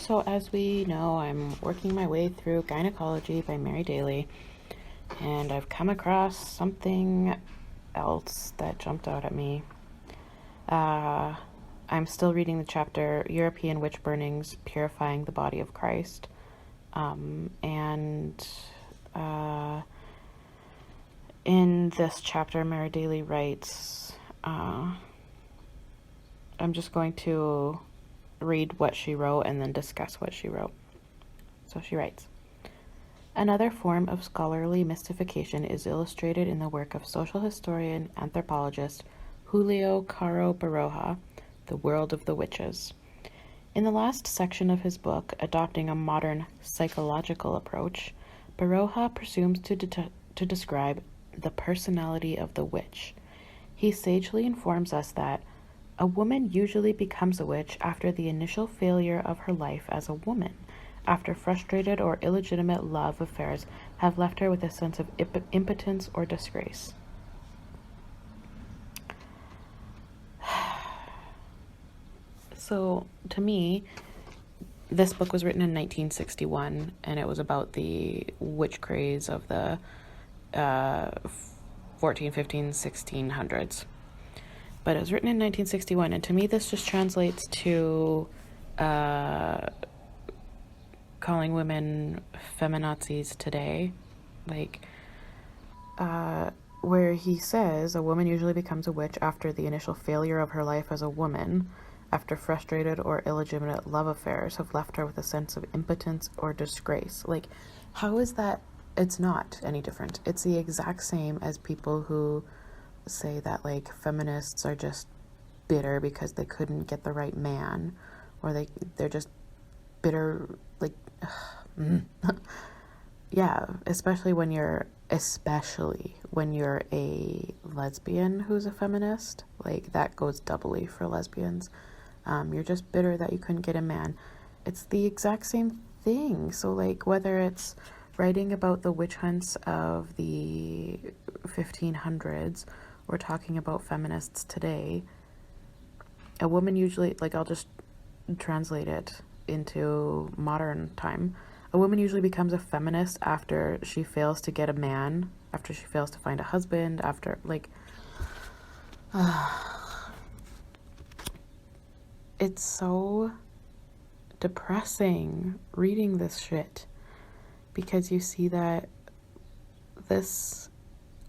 So as we know, I'm working my way through Gynecology by Mary Daly, and I've come across something else that jumped out at me. Uh, I'm still reading the chapter European Witch Burnings Purifying the Body of Christ. And in this chapter, Mary Daly writes, I'm just going to read what she wrote and then discuss what she wrote. So she writes, another form of scholarly mystification is illustrated in the work of social historian anthropologist Julio Caro Baroja, The World of the Witches. In the last section of his book, adopting a modern psychological approach, Baroja presumes to describe the personality of the witch. He sagely informs us that a woman usually becomes a witch after the initial failure of her life as a woman, after frustrated or illegitimate love affairs have left her with a sense of impotence or disgrace. So, to me, this book was written in 1961, and it was about the witch craze of the 14, 15, 1600s. But it was written in 1961, and to me this just translates to calling women feminazis today. Like, where he says a woman usually becomes a witch after the initial failure of her life as a woman, after frustrated or illegitimate love affairs have left her with a sense of impotence or disgrace. Like, how is that? It's not any different. It's the exact same as people who say that, like, feminists are just bitter because they couldn't get the right man, or they're just bitter, like, yeah, especially when you're a lesbian who's a feminist. Like, that goes doubly for lesbians. You're just bitter that you couldn't get a man. It's the exact same thing. So, like, whether it's writing about the witch hunts of the 1500s or talking about feminists today, a woman usually, like, I'll just translate it into modern time. A woman usually becomes a feminist after she fails to get a man, after she fails to find a husband, after, like, it's so depressing reading this shit, because you see that this,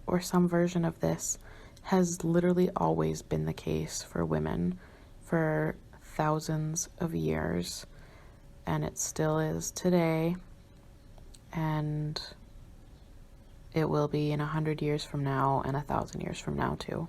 or some version of this, has literally always been the case for women for thousands of years, and it still is today, and it will be in 100 years from now and 1,000 years from now too.